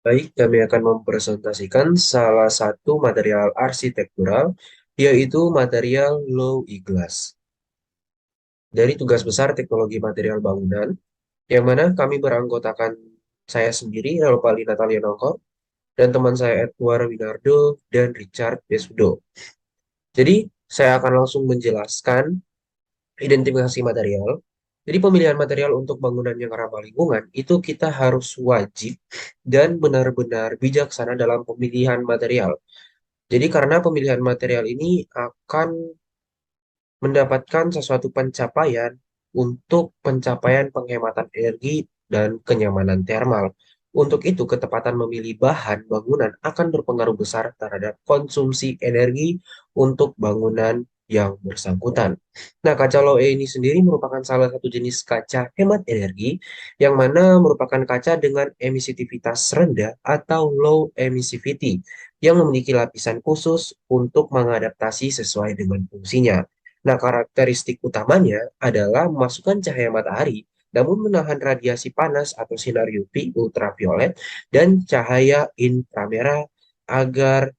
Baik, kami akan mempresentasikan salah satu material arsitektural, yaitu material low E-glass. Dari tugas besar teknologi material bangunan, yang mana kami beranggotakan saya sendiri, Elvali Natalia Nongkor, dan teman saya Edward Winardo dan Richard Besudo. Jadi, saya akan langsung menjelaskan identifikasi material. Jadi pemilihan material untuk bangunan yang ramah lingkungan itu kita harus wajib dan benar-benar bijaksana dalam pemilihan material. Jadi karena pemilihan material ini akan mendapatkan sesuatu pencapaian untuk pencapaian penghematan energi dan kenyamanan termal. Untuk itu, ketepatan memilih bahan bangunan akan berpengaruh besar terhadap konsumsi energi untuk bangunan yang bersangkutan. Nah, kaca Low E ini sendiri merupakan salah satu jenis kaca hemat energi yang mana merupakan kaca dengan emisivitas rendah atau low emissivity yang memiliki lapisan khusus untuk mengadaptasi sesuai dengan fungsinya. Nah, karakteristik utamanya adalah memasukkan cahaya matahari, namun menahan radiasi panas atau sinar UV ultraviolet dan cahaya inframerah agar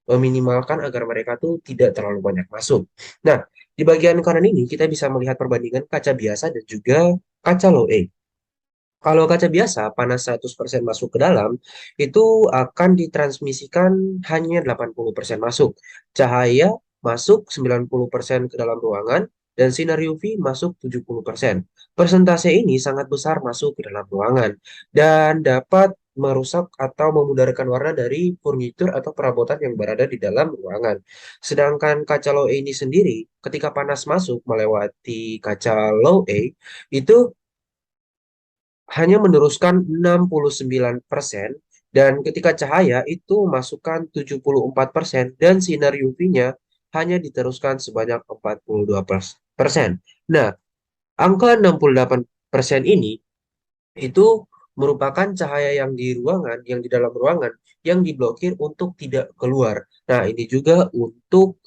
meminimalkan agar mereka tuh tidak terlalu banyak masuk. Nah, di bagian kanan ini kita bisa melihat perbandingan kaca biasa dan juga kaca low A. Kalau kaca biasa, panas 100% masuk ke dalam, itu akan ditransmisikan hanya 80% masuk. Cahaya masuk 90% ke dalam ruangan, dan sinar UV masuk 70%. Persentase ini sangat besar masuk ke dalam ruangan, dan dapat merusak atau memudarkan warna dari furnitur atau perabotan yang berada di dalam ruangan. Sedangkan kaca low A ini sendiri, ketika panas masuk melewati kaca low A, itu hanya meneruskan 69% dan ketika cahaya itu masukkan 74% dan sinar UV-nya hanya diteruskan sebanyak 42%. Nah, angka 68% ini itu merupakan cahaya yang di ruangan, yang di dalam ruangan yang diblokir untuk tidak keluar. Nah, ini juga untuk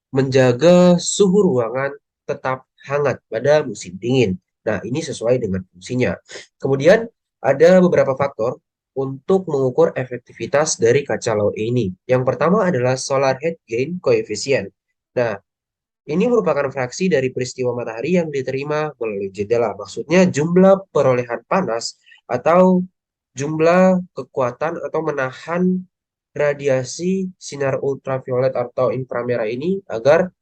menjaga suhu ruangan tetap hangat pada musim dingin. Nah, ini sesuai dengan fungsinya. Kemudian ada beberapa faktor untuk mengukur efektivitas dari kaca Low ini. Yang pertama adalah solar heat gain coefficient. Nah, ini merupakan fraksi dari peristiwa matahari yang diterima melalui jendela. Maksudnya jumlah perolehan panas atau jumlah kekuatan atau menahan radiasi sinar ultraviolet atau inframerah ini agar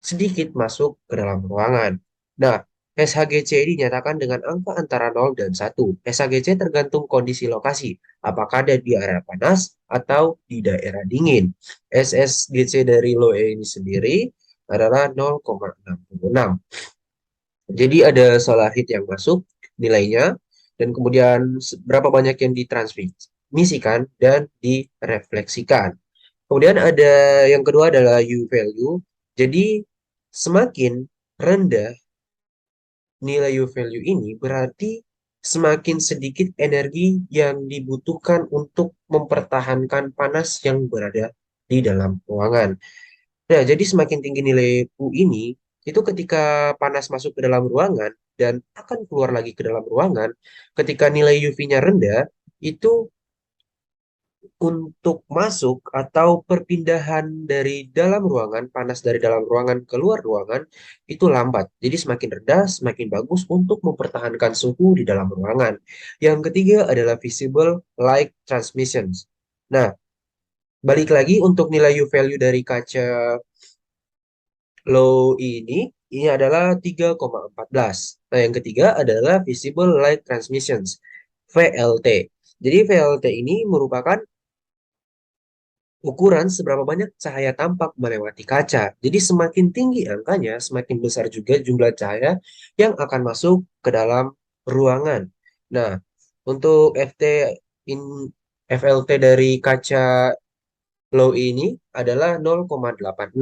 sedikit masuk ke dalam ruangan. Nah, SHGC dinyatakan dengan angka antara 0 dan 1. SHGC tergantung kondisi lokasi, apakah ada di area panas atau di daerah dingin. SSGC dari LOE ini sendiri adalah 0,66. Jadi ada solar heat yang masuk nilainya, dan kemudian berapa banyak yang ditransmisikan dan direfleksikan. Kemudian ada yang kedua adalah U value. Jadi semakin rendah nilai U value ini berarti semakin sedikit energi yang dibutuhkan untuk mempertahankan panas yang berada di dalam ruangan. Nah, jadi semakin tinggi nilai U ini, itu ketika panas masuk ke dalam ruangan dan akan keluar lagi ke dalam ruangan, ketika nilai UV-nya rendah, itu untuk masuk atau perpindahan dari dalam ruangan, panas dari dalam ruangan keluar ruangan, itu lambat. Jadi semakin rendah, semakin bagus untuk mempertahankan suhu di dalam ruangan. Yang ketiga adalah visible light transmissions. Nah, balik lagi untuk nilai U value dari kaca low ini adalah 3,14. Nah, yang ketiga adalah visible light transmissions, VLT. Jadi VLT ini merupakan ukuran seberapa banyak cahaya tampak melewati kaca. Jadi semakin tinggi angkanya, semakin besar juga jumlah cahaya yang akan masuk ke dalam ruangan. Nah, untuk in FLT dari kaca low ini adalah 0,86.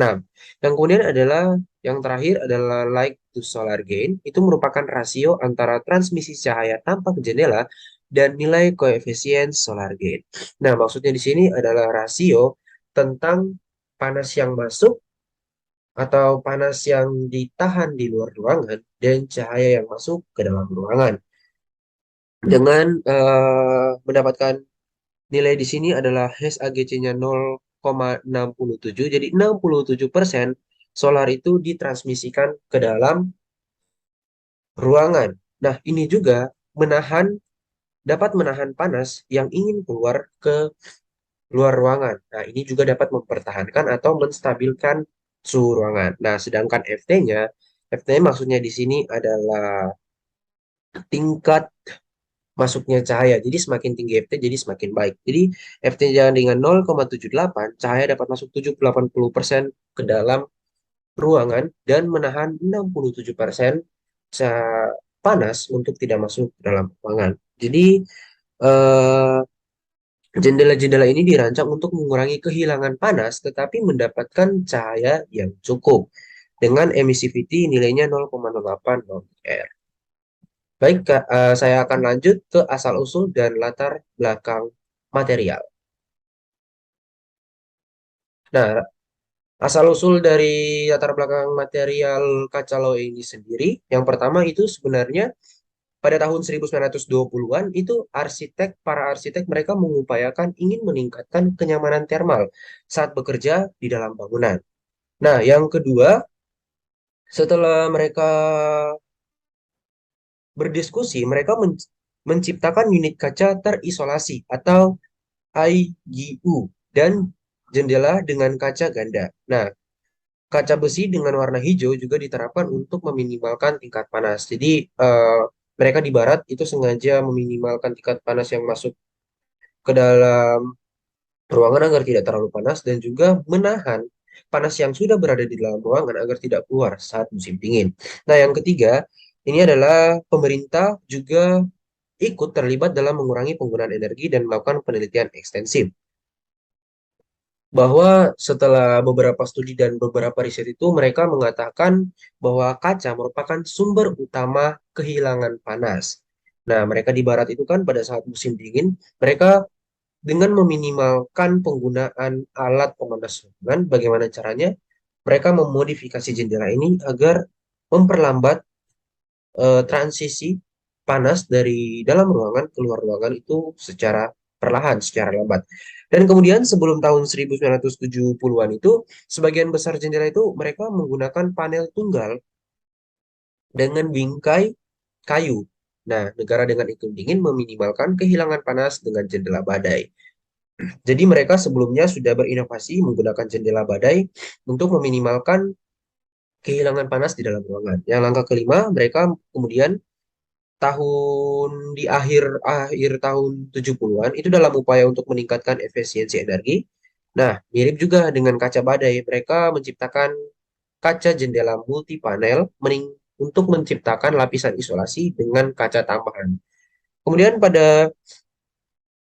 Yang kemudian adalah yang terakhir adalah light to solar gain. Itu merupakan rasio antara transmisi cahaya tanpa ke jendela dan nilai koefisien solar gain. Nah, maksudnya di sini adalah rasio tentang panas yang masuk atau panas yang ditahan di luar ruangan dan cahaya yang masuk ke dalam ruangan. Dengan mendapatkan Nilai di sini adalah HAGC-nya 0,67. Jadi 67% solar itu ditransmisikan ke dalam ruangan. Nah, ini juga menahan dapat menahan panas yang ingin keluar ke luar ruangan. Nah, ini juga dapat mempertahankan atau menstabilkan suhu ruangan. Nah, sedangkan FT maksudnya di sini adalah tingkat masuknya cahaya. Jadi semakin tinggi FT, jadi semakin baik. Jadi FT jangan dengan 0,78, cahaya dapat masuk 70-80% ke dalam ruangan dan menahan 67% panas untuk tidak masuk ke dalam ruangan. Jadi eh, jendela-jendela ini dirancang untuk mengurangi kehilangan panas tetapi mendapatkan cahaya yang cukup dengan emissivity nilainya 0,08 R. Baik, Kak, saya akan lanjut ke asal-usul dan latar belakang material. Nah, asal-usul dari latar belakang material kaca Loe ini sendiri, yang pertama itu sebenarnya pada tahun 1920-an itu para arsitek mereka mengupayakan ingin meningkatkan kenyamanan termal saat bekerja di dalam bangunan. Nah, yang kedua, setelah mereka berdiskusi, mereka menciptakan unit kaca terisolasi atau IGU dan jendela dengan kaca ganda. Nah, kaca besi dengan warna hijau juga diterapkan untuk meminimalkan tingkat panas. Jadi, mereka di barat itu sengaja meminimalkan tingkat panas yang masuk ke dalam ruangan agar tidak terlalu panas dan juga menahan panas yang sudah berada di dalam ruangan agar tidak keluar saat musim dingin. Nah, yang ketiga, ini adalah pemerintah juga ikut terlibat dalam mengurangi penggunaan energi dan melakukan penelitian ekstensif. Bahwa setelah beberapa studi dan beberapa riset itu mereka mengatakan bahwa kaca merupakan sumber utama kehilangan panas. Nah, mereka di barat itu kan pada saat musim dingin, mereka dengan meminimalkan penggunaan alat pemanas ruangan, bagaimana caranya? Mereka memodifikasi jendela ini agar memperlambat transisi panas dari dalam ruangan keluar ruangan itu secara perlahan, secara lambat. Dan kemudian sebelum tahun 1970-an itu, sebagian besar jendela itu mereka menggunakan panel tunggal dengan bingkai kayu. Nah, negara dengan iklim dingin meminimalkan kehilangan panas dengan jendela badai. Jadi mereka sebelumnya sudah berinovasi menggunakan jendela badai untuk meminimalkan kehilangan panas di dalam ruangan. Yang langkah kelima, mereka kemudian di akhir akhir tahun 70-an itu dalam upaya untuk meningkatkan efisiensi energi. Nah, mirip juga dengan kaca badai, mereka menciptakan kaca jendela multi panel untuk menciptakan lapisan isolasi dengan kaca tambahan. Kemudian pada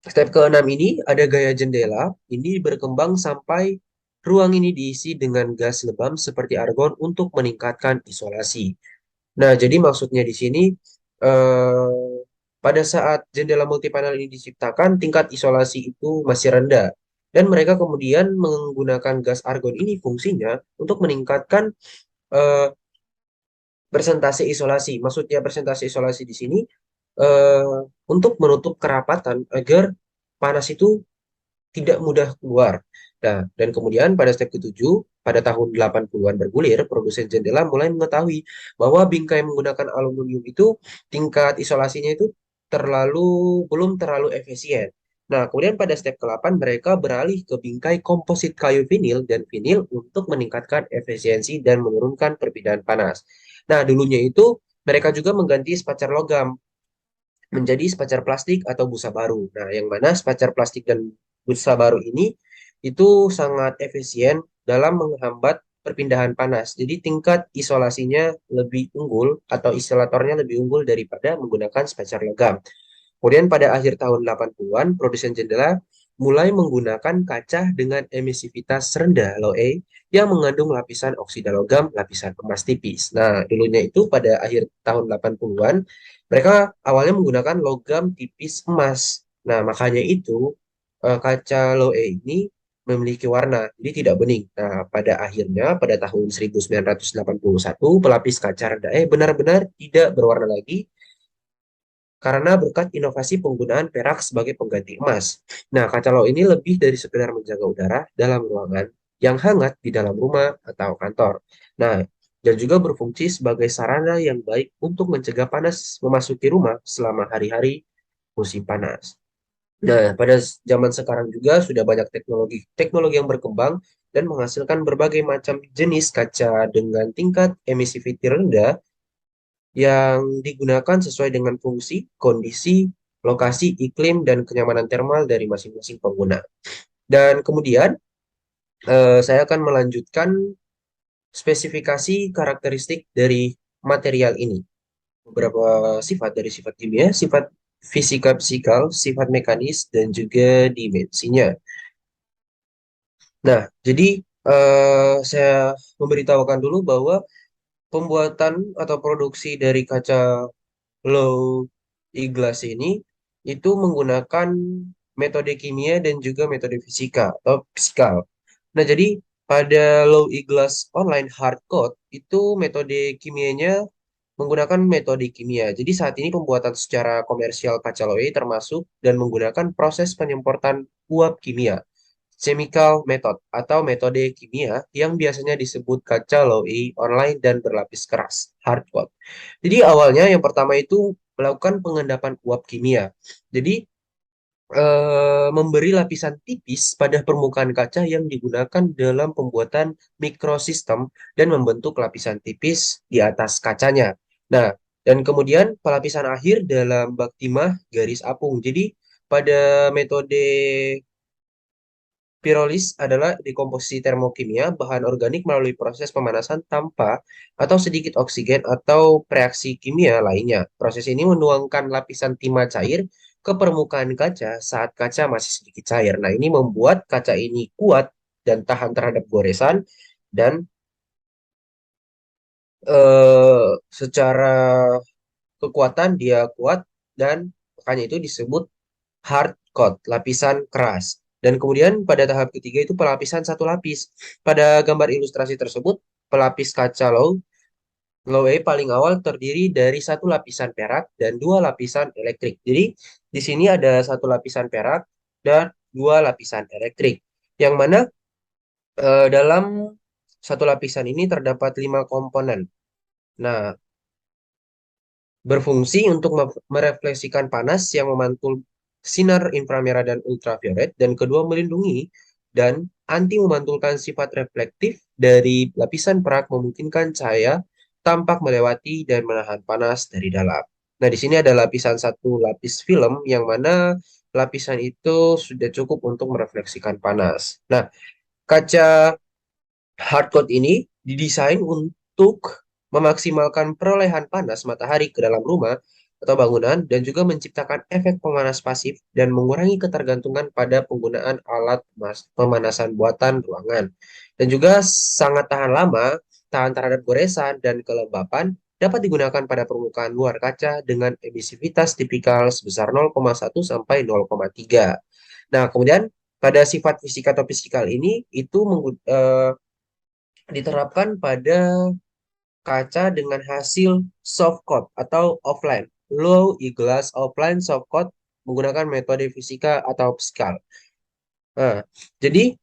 step keenam ini ada gaya jendela. Ini berkembang sampai ruang ini diisi dengan gas lebam seperti argon untuk meningkatkan isolasi. Nah, jadi maksudnya di sini pada saat jendela multipanel ini diciptakan, tingkat isolasi itu masih rendah. Dan mereka kemudian menggunakan gas argon ini fungsinya untuk meningkatkan eh, persentase isolasi. Maksudnya persentase isolasi di sini eh, untuk menutup kerapatan agar panas itu tidak mudah keluar. Nah, dan kemudian pada step ketujuh, pada tahun 80-an bergulir, produsen jendela mulai mengetahui bahwa bingkai menggunakan aluminium itu tingkat isolasinya itu terlalu belum terlalu efisien. Nah, kemudian pada step ke-8 mereka beralih ke bingkai komposit kayu vinil dan vinil untuk meningkatkan efisiensi dan menurunkan perpindahan panas. Nah, dulunya itu mereka juga mengganti spacer logam menjadi spacer plastik atau busa baru. Nah, yang mana spacer plastik dan busa baru ini itu sangat efisien dalam menghambat perpindahan panas. Jadi tingkat isolasinya lebih unggul atau isolatornya lebih unggul daripada menggunakan spacer logam. Kemudian pada akhir tahun 80-an, produsen jendela mulai menggunakan kaca dengan emisivitas rendah low A yang mengandung lapisan oksida logam, lapisan emas tipis. Nah, dulunya itu pada akhir tahun 80-an, mereka awalnya menggunakan logam tipis emas. Nah, makanya itu kaca low A ini memiliki warna, jadi tidak bening. Nah, pada akhirnya pada tahun 1981, pelapis kaca rendah E benar-benar tidak berwarna lagi karena berkat inovasi penggunaan perak sebagai pengganti emas. Nah, kaca low ini lebih dari sekedar menjaga udara dalam ruangan yang hangat di dalam rumah atau kantor. Nah, dan juga berfungsi sebagai sarana yang baik untuk mencegah panas memasuki rumah selama hari-hari musim panas. Nah, pada zaman sekarang juga sudah banyak teknologi yang berkembang dan menghasilkan berbagai macam jenis kaca dengan tingkat emisivity rendah yang digunakan sesuai dengan fungsi, kondisi, lokasi, iklim, dan kenyamanan termal dari masing-masing pengguna. Dan kemudian saya akan melanjutkan spesifikasi karakteristik dari material ini. Beberapa sifat dari sifat kimia, sifat fisika fisikal, sifat mekanis, dan juga dimensinya. Nah, jadi saya memberitahukan dulu bahwa pembuatan atau produksi dari kaca low E-glass ini itu menggunakan metode kimia dan juga metode fisika atau fisikal. Nah, jadi pada low E-glass online hard coat itu metode kimianya menggunakan metode kimia. Jadi saat ini pembuatan secara komersial kaca low E termasuk dan menggunakan proses penyemprotan uap kimia chemical method atau metode kimia yang biasanya disebut kaca low E online dan berlapis keras hard coat. Jadi awalnya yang pertama itu melakukan pengendapan uap kimia. Jadi memberi lapisan tipis pada permukaan kaca yang digunakan dalam pembuatan mikrosistem dan membentuk lapisan tipis di atas kacanya. Nah, dan kemudian pelapisan akhir dalam bak timah garis apung. Jadi pada metode Pirolis adalah dekomposisi termokimia bahan organik melalui proses pemanasan tanpa atau sedikit oksigen atau reaksi kimia lainnya. Proses ini menuangkan lapisan timah cair ke permukaan kaca saat kaca masih sedikit cair. Nah, ini membuat kaca ini kuat dan tahan terhadap goresan dan secara kekuatan dia kuat dan makanya itu disebut hard coat, lapisan keras. Dan kemudian pada tahap ketiga itu pelapisan satu lapis. Pada gambar ilustrasi tersebut, pelapis kaca low A paling awal terdiri dari satu lapisan perak dan dua lapisan elektrik. Jadi di sini ada satu lapisan perak dan dua lapisan elektrik. Yang mana dalam satu lapisan ini terdapat 5 komponen. Nah, berfungsi untuk merefleksikan panas yang memantul sinar inframerah dan ultraviolet, dan kedua melindungi dan anti memantulkan sifat reflektif dari lapisan perak memungkinkan cahaya tampak melewati dan menahan panas dari dalam. Nah, di sini ada lapisan satu lapis film yang mana lapisan itu sudah cukup untuk merefleksikan panas. Nah, kaca hardcoat ini didesain untuk memaksimalkan perolehan panas matahari ke dalam rumah atau bangunan dan juga menciptakan efek pemanas pasif dan mengurangi ketergantungan pada penggunaan alat pemanasan buatan ruangan. Dan juga sangat tahan lama, tahan terhadap goresan dan kelembapan, dapat digunakan pada permukaan luar kaca dengan emisivitas tipikal sebesar 0,1 sampai 0,3. Nah, kemudian pada sifat fisika atau fisikal ini itu diterapkan pada kaca dengan hasil soft coat atau offline. Low E-glass offline soft coat menggunakan metode fisika atau fisikal. Nah, jadi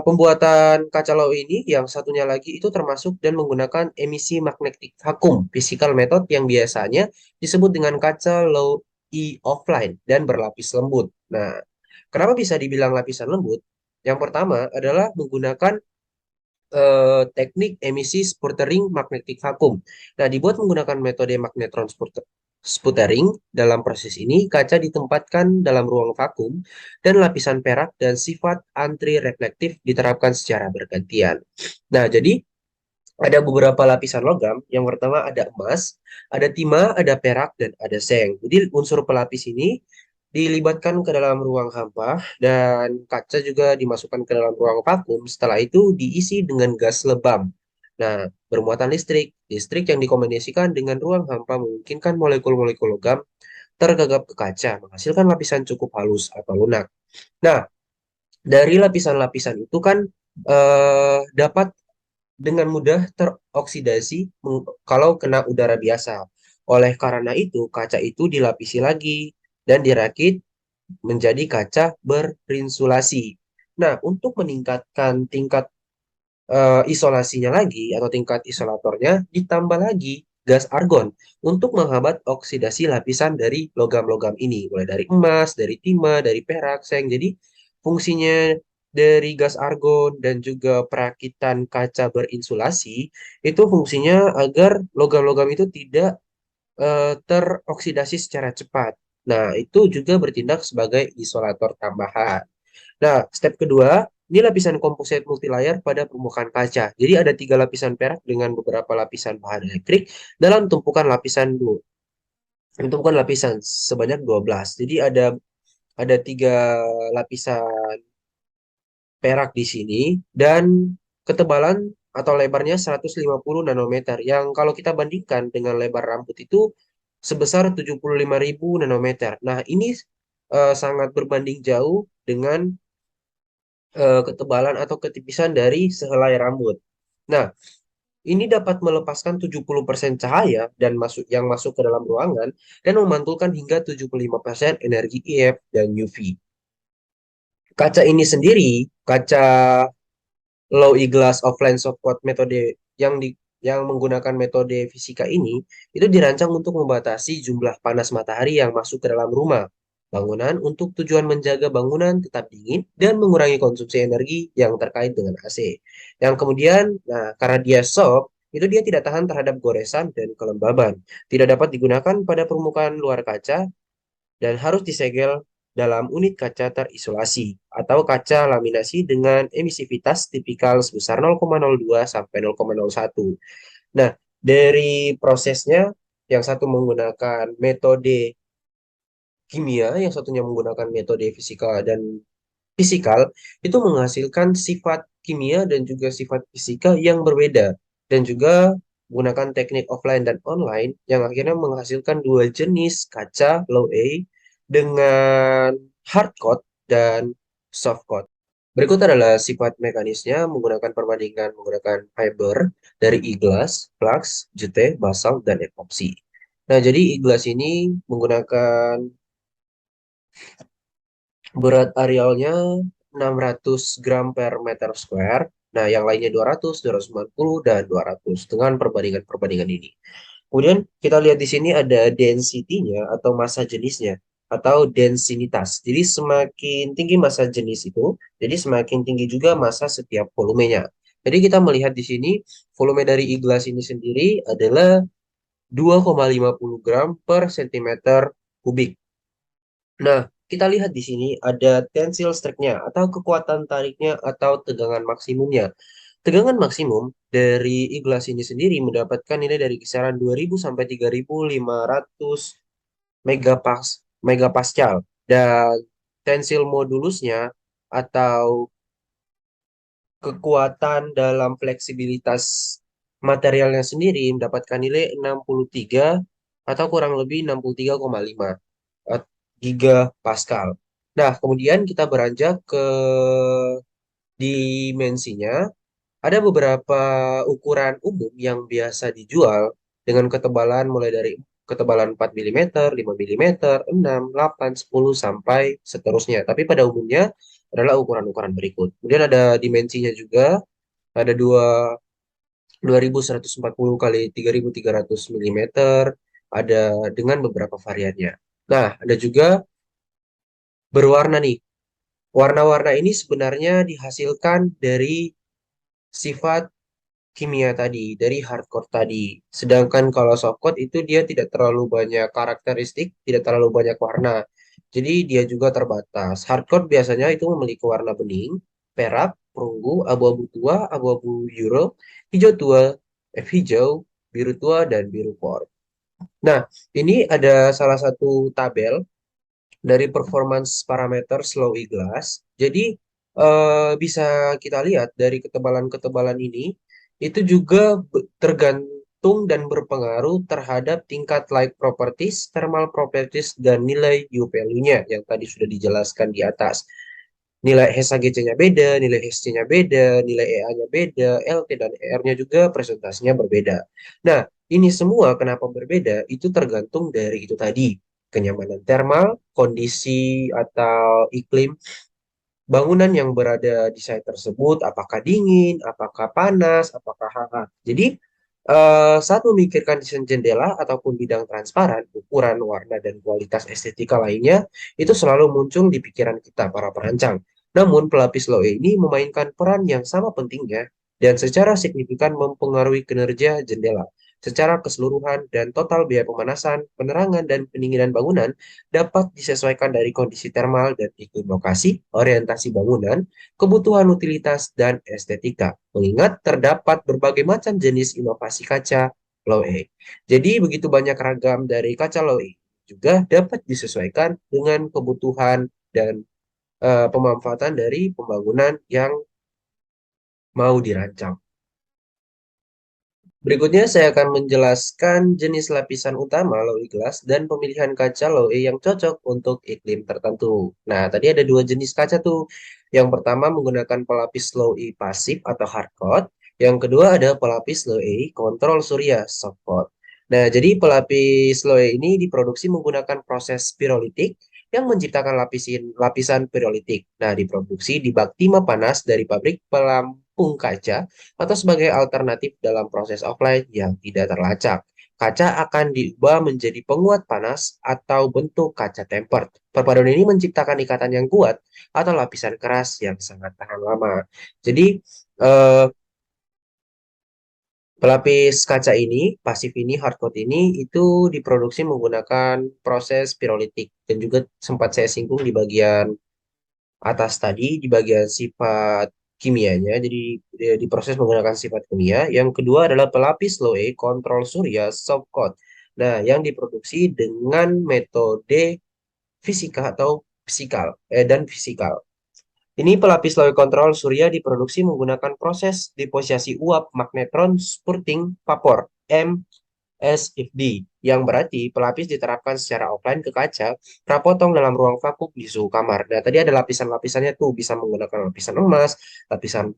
pembuatan kaca low ini yang satunya lagi itu termasuk dan menggunakan emisi magnetik vakum physical method yang biasanya disebut dengan kaca low E offline dan berlapis lembut. Nah, kenapa bisa dibilang lapisan lembut? Yang pertama adalah menggunakan teknik emisi sputtering magnetic vacuum. Nah, dibuat menggunakan metode magnetron sputtering. Dalam proses ini, kaca ditempatkan dalam ruang vakum dan lapisan perak dan sifat anti-reflektif diterapkan secara bergantian. Nah, jadi ada beberapa lapisan logam. Yang pertama ada emas, ada timah, ada perak, dan ada seng. Jadi unsur pelapis ini dilibatkan ke dalam ruang hampa dan kaca juga dimasukkan ke dalam ruang vakum. Setelah itu diisi dengan gas lebam. Nah, bermuatan listrik. Listrik yang dikombinasikan dengan ruang hampa memungkinkan molekul-molekul logam tergagap ke kaca, menghasilkan lapisan cukup halus atau lunak. Nah, dari lapisan-lapisan itu kan dapat dengan mudah teroksidasi kalau kena udara biasa. Oleh karena itu, kaca itu dilapisi lagi dan dirakit menjadi kaca berinsulasi. Nah, untuk meningkatkan tingkat isolasinya lagi atau tingkat isolatornya, ditambah lagi gas argon untuk menghambat oksidasi lapisan dari logam-logam ini, mulai dari emas, dari timah, dari perak, seng. Jadi fungsinya dari gas argon dan juga perakitan kaca berinsulasi itu fungsinya agar logam-logam itu tidak teroksidasi secara cepat. Nah, itu juga bertindak sebagai isolator tambahan. Nah, step kedua, ini lapisan komposit multilayer pada permukaan kaca. Jadi ada 3 lapisan perak dengan beberapa lapisan bahan elektrik dalam tumpukan lapisan sebanyak 12. Jadi ada 3 lapisan perak di sini dan ketebalan atau lebarnya 150 nanometer yang kalau kita bandingkan dengan lebar rambut itu sebesar 75.000 nanometer. Nah, ini sangat berbanding jauh dengan ketebalan atau ketipisan dari sehelai rambut. Nah, ini dapat melepaskan 70% cahaya dan yang masuk ke dalam ruangan dan memantulkan hingga 75% energi IF dan UV. Kaca ini sendiri, kaca low E-glass offline soft coat metode yang menggunakan metode fisika ini itu dirancang untuk membatasi jumlah panas matahari yang masuk ke dalam rumah bangunan untuk tujuan menjaga bangunan tetap dingin dan mengurangi konsumsi energi yang terkait dengan AC. Yang kemudian, nah karena dia soft, itu dia tidak tahan terhadap goresan dan kelembaban. Tidak dapat digunakan pada permukaan luar kaca dan harus disegel dalam unit kaca terisolasi atau kaca laminasi dengan emisivitas tipikal sebesar 0,02 sampai 0,01. Nah, dari prosesnya yang satu menggunakan metode kimia, yang satunya menggunakan metode fisika dan fisikal, itu menghasilkan sifat kimia dan juga sifat fisika yang berbeda dan juga menggunakan teknik offline dan online yang akhirnya menghasilkan 2 jenis kaca low A dengan hard coat dan soft coat. Berikut adalah sifat mekanisnya menggunakan perbandingan menggunakan fiber dari e-glass, flux, jute, basalt, dan epoxy. Nah, jadi e-glass ini menggunakan berat arealnya 600 gram per meter square. Nah, yang lainnya 200, 290, dan 200 dengan perbandingan-perbandingan ini. Kemudian kita lihat di sini ada density-nya atau massa jenisnya atau densitas. Jadi semakin tinggi massa jenis itu, jadi semakin tinggi juga massa setiap volumenya. Jadi kita melihat di sini volume dari e-glass ini sendiri adalah 2,50 gram per sentimeter kubik. Nah, kita lihat di sini ada tensile strength-nya atau kekuatan tariknya atau tegangan maksimumnya. Tegangan maksimum dari e-glass ini sendiri mendapatkan nilai dari kisaran 2000 sampai 3500 megapascal dan tensile modulusnya atau kekuatan dalam fleksibilitas materialnya sendiri mendapatkan nilai 63 atau kurang lebih 63,5 gigapascal. Nah, kemudian kita beranjak ke dimensinya. Ada beberapa ukuran umum yang biasa dijual dengan ketebalan mulai dari ketebalan 4 mm, 5 mm, 6, 8, 10, sampai seterusnya. Tapi pada umumnya adalah ukuran-ukuran berikut. Kemudian ada dimensinya juga, ada 2140 kali 3300 mm, ada dengan beberapa variannya. Nah, ada juga berwarna nih. Warna-warna ini sebenarnya dihasilkan dari sifat kimia tadi, dari hardcore tadi. Sedangkan kalau softcore itu dia tidak terlalu banyak karakteristik, tidak terlalu banyak warna. Jadi dia juga terbatas. Hardcore biasanya itu memiliki warna bening, perak, perunggu, abu-abu tua, abu-abu euro, hijau tua, hijau, biru tua, dan biru port. Nah, ini ada salah satu tabel dari performance parameter slow e-glass. Jadi bisa kita lihat dari ketebalan-ketebalan ini itu juga tergantung dan berpengaruh terhadap tingkat light properties, thermal properties, dan nilai U value-nya yang tadi sudah dijelaskan di atas. Nilai HSAGC-nya beda, nilai HC-nya beda, nilai EA-nya beda, LT dan ER-nya juga presentasinya berbeda. Nah, ini semua kenapa berbeda? Itu tergantung dari itu tadi, kenyamanan thermal, kondisi atau iklim bangunan yang berada di site tersebut, apakah dingin, apakah panas, apakah hangat. Jadi, saat memikirkan desain jendela ataupun bidang transparan, ukuran, warna, dan kualitas estetika lainnya, itu selalu muncul di pikiran kita, para perancang. Namun, pelapis Loe ini memainkan peran yang sama pentingnya dan secara signifikan mempengaruhi kinerja jendela. Secara keseluruhan dan total biaya pemanasan, penerangan, dan pendinginan bangunan dapat disesuaikan dari kondisi termal dan iklim lokasi, orientasi bangunan, kebutuhan utilitas, dan estetika. Mengingat terdapat berbagai macam jenis inovasi kaca Low A. Jadi begitu banyak ragam dari kaca Low A juga dapat disesuaikan dengan kebutuhan dan pemanfaatan dari pembangunan yang mau dirancang. Berikutnya saya akan menjelaskan jenis lapisan utama Low-E glass dan pemilihan kaca Low-E yang cocok untuk iklim tertentu. Nah, tadi ada dua jenis kaca tuh. Yang pertama menggunakan pelapis Low-E pasif atau hard coat. Yang kedua ada pelapis Low-E kontrol surya soft coat. Nah, jadi pelapis Low-E ini diproduksi menggunakan proses pirolitik yang menciptakan lapisan pirolitik. Nah, diproduksi di bak timah panas dari pabrik pelampung kaca atau sebagai alternatif dalam proses offline yang tidak terlacak. Kaca akan diubah menjadi penguat panas atau bentuk kaca tempered. Perpaduan ini menciptakan ikatan yang kuat atau lapisan keras yang sangat tahan lama. Jadi, eh, pelapis kaca ini, pasif ini, hardcoat ini, itu diproduksi menggunakan proses pirolitik. Dan juga sempat saya singgung di bagian atas tadi di bagian sifat kimianya, jadi diproses menggunakan sifat kimia. Yang kedua adalah pelapis Loe kontrol surya soft coat. Nah, yang diproduksi dengan metode fisika atau fisikal. Ini pelapis Loe kontrol surya diproduksi menggunakan proses deposisi uap magnetron spurting vapor MSFD, yang berarti pelapis diterapkan secara offline ke kaca prapotong dalam ruang vakum di suhu kamar. Nah, tadi ada lapisan-lapisannya tuh, bisa menggunakan lapisan emas, lapisan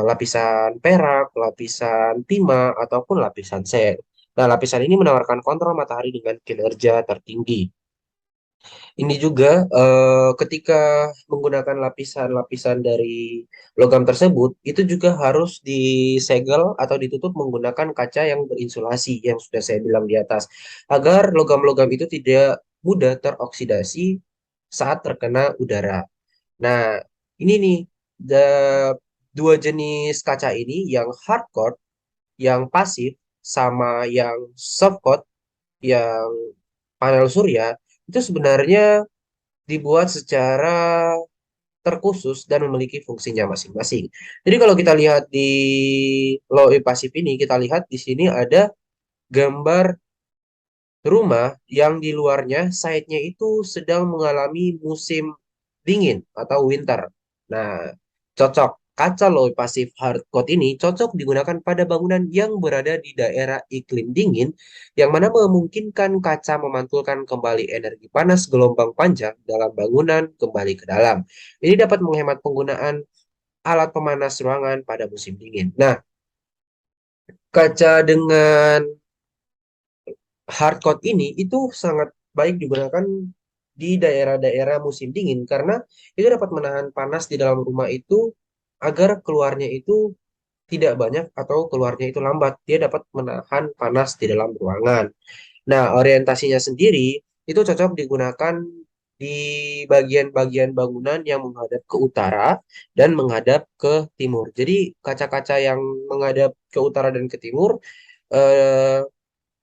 lapisan perak, lapisan timah, ataupun lapisan sen. Nah, lapisan ini menawarkan kontrol matahari dengan kinerja tertinggi. Ini juga ketika menggunakan lapisan-lapisan dari logam tersebut, itu juga harus disegel atau ditutup menggunakan kaca yang berinsulasi yang sudah saya bilang di atas, agar logam-logam itu tidak mudah teroksidasi saat terkena udara. Nah, ini nih, dua jenis kaca ini, yang hard coat, yang pasif, sama yang soft coat, yang panel surya, itu sebenarnya dibuat secara terkhusus dan memiliki fungsinya masing-masing. Jadi kalau kita lihat di Low E pasif ini, kita lihat di sini ada gambar rumah yang di luarnya side-nya itu sedang mengalami musim dingin atau winter. Nah, cocok. Kaca low pasif hardcoat ini cocok digunakan pada bangunan yang berada di daerah iklim dingin, yang mana memungkinkan kaca memantulkan kembali energi panas gelombang panjang dalam bangunan kembali ke dalam. Ini dapat menghemat penggunaan alat pemanas ruangan pada musim dingin. Nah, kaca dengan hardcoat ini itu sangat baik digunakan di daerah-daerah musim dingin, karena itu dapat menahan panas di dalam rumah itu agar keluarnya itu tidak banyak atau keluarnya itu lambat. Dia dapat menahan panas di dalam ruangan. Nah, orientasinya sendiri itu cocok digunakan di bagian-bagian bangunan yang menghadap ke utara dan menghadap ke timur. Jadi, kaca-kaca yang menghadap ke utara dan ke timur eh,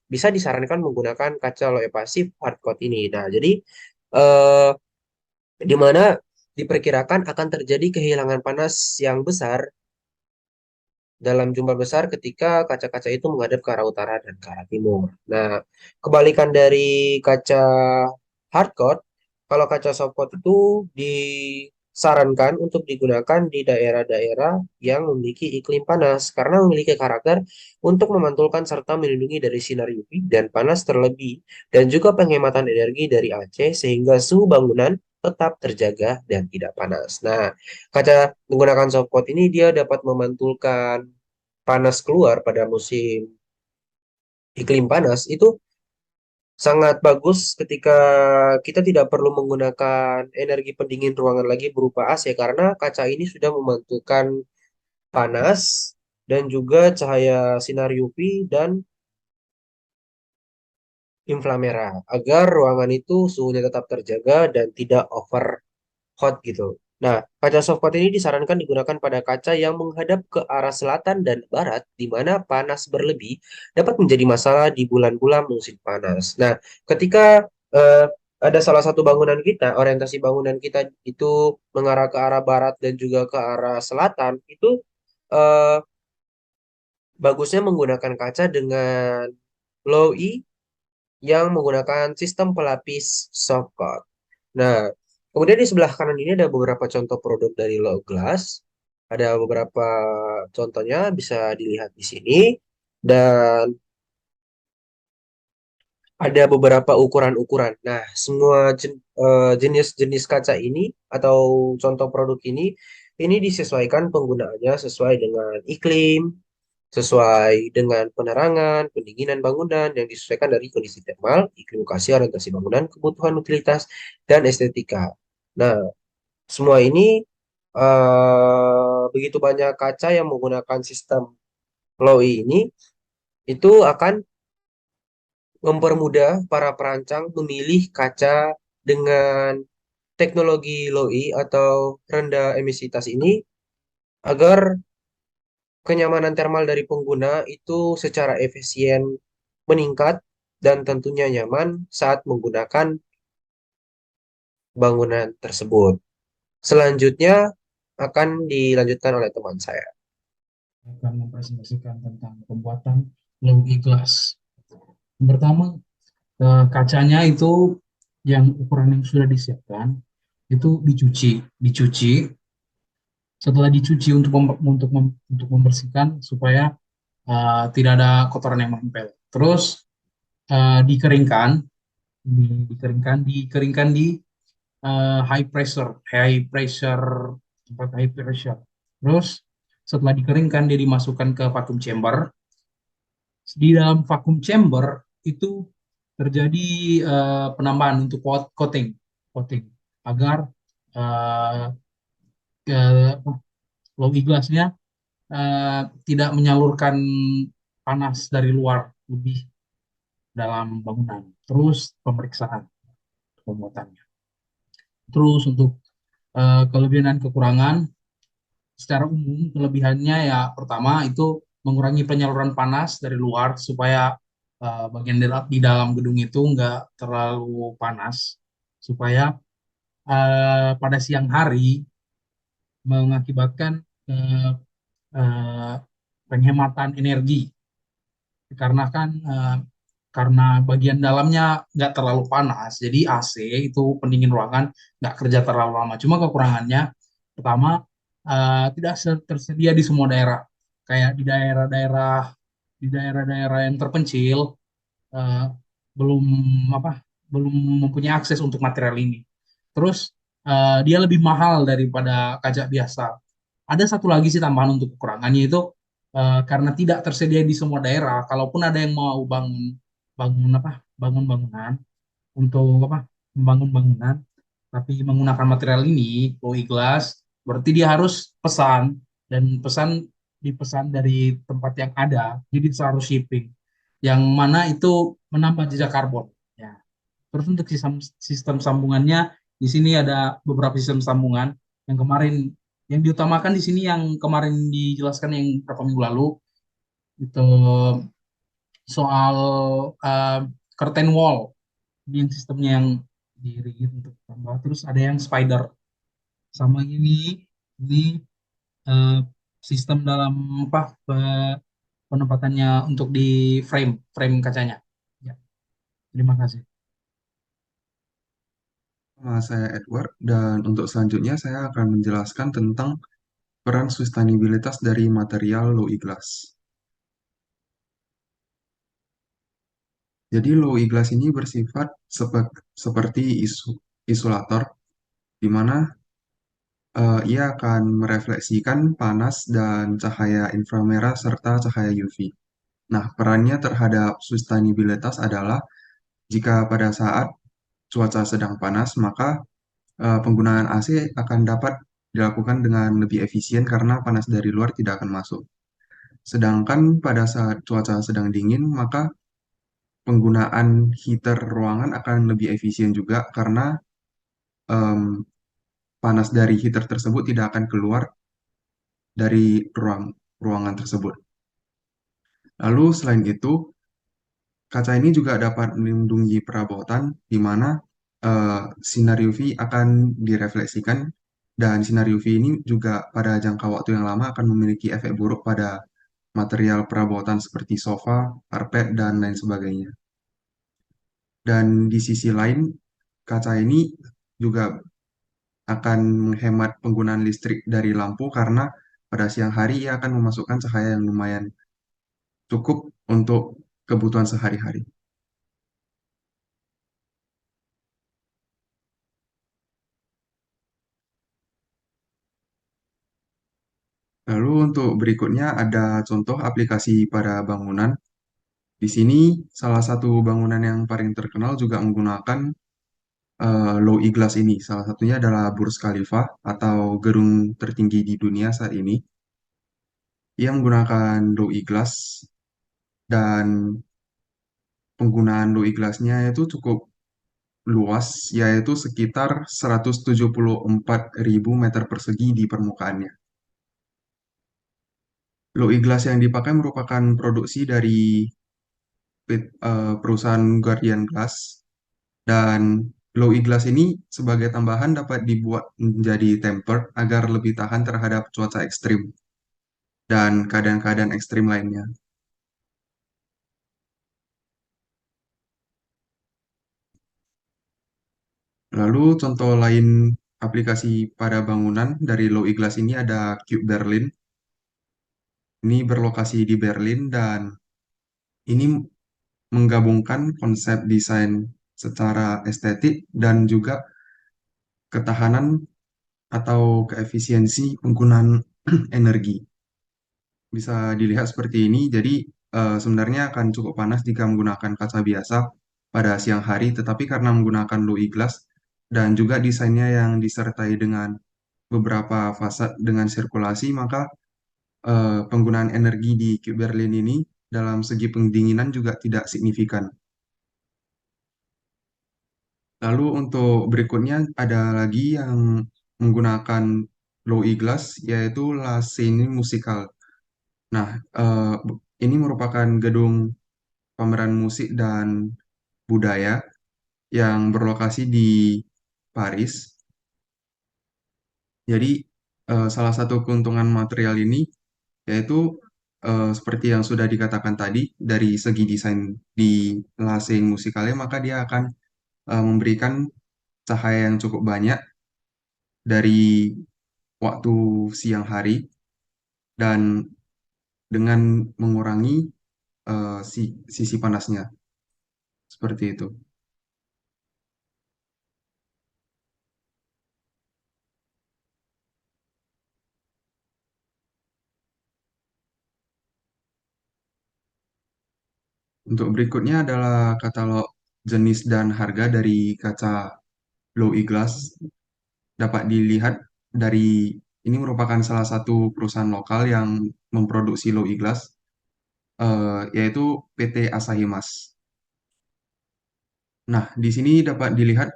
bisa disarankan menggunakan kaca loe pasif hardcoat ini. Nah, jadi eh, di mana diperkirakan akan terjadi kehilangan panas yang besar dalam jumlah besar ketika kaca-kaca itu menghadap ke arah utara dan ke arah timur. Nah, kebalikan dari kaca hardcoat, kalau kaca softcoat itu disarankan untuk digunakan di daerah-daerah yang memiliki iklim panas karena memiliki karakter untuk memantulkan serta melindungi dari sinar UV dan panas terlebih, dan juga penghematan energi dari AC sehingga suhu bangunan tetap terjaga dan tidak panas. Nah, kaca menggunakan soft coat ini dia dapat memantulkan panas keluar pada musim iklim panas itu sangat bagus ketika kita tidak perlu menggunakan energi pendingin ruangan lagi berupa AC karena kaca ini sudah memantulkan panas dan juga cahaya sinar UV dan inframerah agar ruangan itu suhunya tetap terjaga dan tidak over hot gitu. Nah, kaca soft coat ini disarankan digunakan pada kaca yang menghadap ke arah selatan dan barat, di mana panas berlebih dapat menjadi masalah di bulan-bulan musim panas. Nah, ketika eh, ada salah satu bangunan kita, orientasi bangunan kita itu mengarah ke arah barat dan juga ke arah selatan, itu eh, bagusnya menggunakan kaca dengan low E yang menggunakan sistem pelapis soft coat. Nah, kemudian di sebelah kanan ini ada beberapa contoh produk dari Low Glass. Ada beberapa contohnya bisa dilihat di sini. Dan ada beberapa ukuran-ukuran. Nah, semua jenis-jenis kaca ini atau contoh produk ini disesuaikan penggunaannya sesuai dengan iklim, sesuai dengan penerangan, pendinginan bangunan yang disesuaikan dari kondisi termal, iklim lokasi, orientasi bangunan, kebutuhan utilitas, dan estetika. Nah, semua ini begitu banyak kaca yang menggunakan sistem Lowy ini itu akan mempermudah para perancang memilih kaca dengan teknologi Lowy atau rendah emisitas ini agar kenyamanan termal dari pengguna itu secara efisien meningkat dan tentunya nyaman saat menggunakan bangunan tersebut. Selanjutnya akan dilanjutkan oleh teman saya. Akan mempresentasikan tentang pembuatan low glass. Yang pertama, kacanya itu yang ukuran yang sudah disiapkan itu dicuci. Setelah dicuci untuk membersihkan supaya tidak ada kotoran yang menempel. Terus dikeringkan, dikeringkan di tempat high pressure. Terus setelah dikeringkan dia dimasukkan ke vacuum chamber. Di dalam vacuum chamber itu terjadi penambahan untuk coating, coating agar uh, low gasnya tidak menyalurkan panas dari luar lebih dalam bangunan. Terus pemeriksaan pembuatannya. Terus untuk kelebihan dan kekurangan, secara umum kelebihannya ya pertama itu mengurangi penyaluran panas dari luar supaya bagian di dalam gedung itu nggak terlalu panas, supaya pada siang hari mengakibatkan eh, eh, penghematan energi karena karena bagian dalamnya nggak terlalu panas, jadi AC itu pendingin ruangan nggak kerja terlalu lama. Cuma kekurangannya pertama tidak tersedia di semua daerah, kayak di daerah-daerah yang terpencil eh, belum apa belum mempunyai akses untuk material ini. Terus dia lebih mahal daripada kaca biasa. Ada satu lagi sih tambahan untuk kekurangannya itu karena tidak tersedia di semua daerah. Kalaupun ada yang mau bangun bangun apa bangun bangunan untuk membangun bangunan, tapi menggunakan material ini, Chloe Glass, berarti dia harus pesan dan dipesan dari tempat yang ada, jadi harus shipping, yang mana itu menambah jejak karbon. Ya. Terus untuk sistem sambungannya, di sini ada beberapa sistem sambungan yang kemarin yang diutamakan di sini yang kemarin dijelaskan yang beberapa minggu lalu itu soal uh, curtain wall, ini yang sistemnya yang dirigit untuk tambah. Terus ada yang spider sama ini uh, sistem dalam penempatannya untuk di frame frame kacanya. Ya, terima kasih. Nama saya Edward, dan untuk selanjutnya saya akan menjelaskan tentang peran sustainabilitas dari material low E-glass. Jadi low E-glass ini bersifat seperti isolator di mana ia akan merefleksikan panas dan cahaya inframerah serta cahaya UV. Nah, perannya terhadap sustainabilitas adalah jika pada saat cuaca sedang panas, maka penggunaan AC akan dapat dilakukan dengan lebih efisien karena panas dari luar tidak akan masuk. Sedangkan pada saat cuaca sedang dingin, maka penggunaan heater ruangan akan lebih efisien juga karena em, panas dari heater tersebut tidak akan keluar dari ruangan tersebut. Lalu selain itu, kaca ini juga dapat melindungi perabotan di mana sinar UV akan direfleksikan dan sinar UV ini juga pada jangka waktu yang lama akan memiliki efek buruk pada material perabotan seperti sofa, karpet, dan lain sebagainya. Dan di sisi lain, kaca ini juga akan menghemat penggunaan listrik dari lampu karena pada siang hari ia akan memasukkan cahaya yang lumayan cukup untuk kebutuhan sehari-hari. Lalu untuk berikutnya ada contoh aplikasi pada bangunan. Di sini salah satu bangunan yang paling terkenal juga menggunakan low E-glass ini. Salah satunya adalah Burj Khalifa atau gedung tertinggi di dunia saat ini. Ia menggunakan low E-glass dan penggunaan low E-glassnya itu cukup luas, yaitu sekitar 174.000 meter persegi di permukaannya. Low E-glass yang dipakai merupakan produksi dari perusahaan Guardian Glass. Dan low E-glass ini sebagai tambahan dapat dibuat menjadi tempered agar lebih tahan terhadap cuaca ekstrim dan keadaan-keadaan ekstrim lainnya. Lalu contoh lain aplikasi pada bangunan dari low E-glass ini ada Cube Berlin. Ini berlokasi di Berlin dan ini menggabungkan konsep desain secara estetik dan juga ketahanan atau keefisiensi penggunaan energi. Bisa dilihat seperti ini. Jadi sebenarnya akan cukup panas jika menggunakan kaca biasa pada siang hari, tetapi karena menggunakan low E-glass dan juga desainnya yang disertai dengan beberapa fasad dengan sirkulasi, maka penggunaan energi di Cube Berlin ini dalam segi pendinginan juga tidak signifikan. Lalu untuk berikutnya ada lagi yang menggunakan low E-glass yaitu La Scène Musicale. Nah, ini merupakan gedung pameran musik dan budaya yang berlokasi di Paris. Jadi, salah satu keuntungan material ini yaitu seperti yang sudah dikatakan tadi, dari segi desain di La Scène Musicale, maka dia akan memberikan cahaya yang cukup banyak dari waktu siang hari dan dengan mengurangi sisi panasnya. Seperti itu. Untuk berikutnya adalah katalog jenis dan harga dari kaca low E-glass. Dapat dilihat dari ini merupakan salah satu perusahaan lokal yang memproduksi low E-glass, yaitu PT Asahi Mas. Nah, di sini dapat dilihat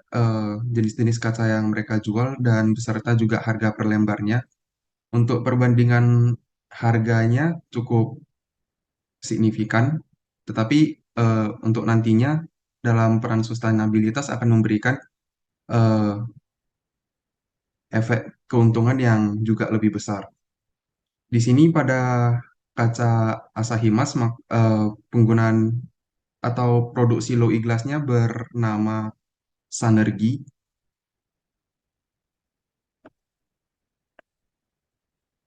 jenis-jenis kaca yang mereka jual dan beserta juga harga per lembarnya. Untuk perbandingan harganya cukup signifikan, tetapi untuk nantinya dalam peran sustainabilitas akan memberikan eh, efek keuntungan yang juga lebih besar. Di sini pada kaca Asahi Mas penggunaan atau produksi low E-glassnya bernama Sanergi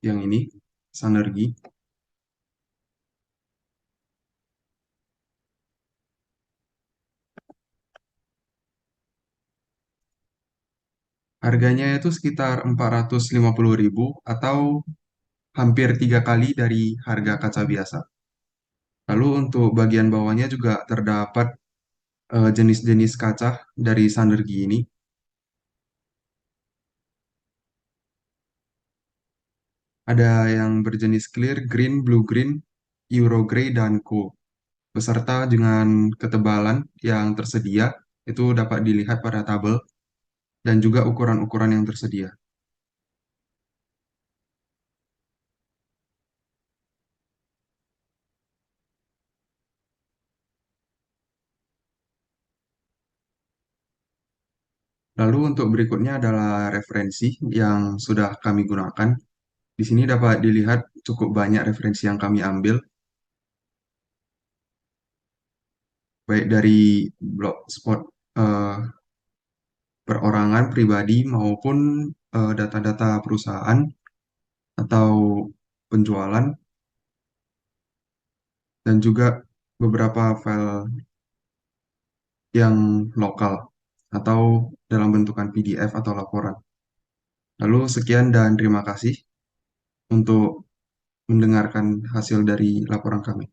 yang ini Sanergi. Harganya itu sekitar 450.000 atau hampir 3 kali dari harga kaca biasa. Lalu untuk bagian bawahnya juga terdapat jenis-jenis kaca dari Sundergy ini. Ada yang berjenis clear, green, blue green, Euro grey, dan gold. Beserta dengan ketebalan yang tersedia, itu dapat dilihat pada tabel, dan juga ukuran-ukuran yang tersedia. Lalu untuk berikutnya adalah referensi yang sudah kami gunakan. Di sini dapat dilihat cukup banyak referensi yang kami ambil, baik dari blogspot eh, perorangan pribadi maupun data-data perusahaan atau penjualan, dan juga beberapa file yang lokal atau dalam bentukan PDF atau laporan. Lalu sekian dan terima kasih untuk mendengarkan hasil dari laporan kami.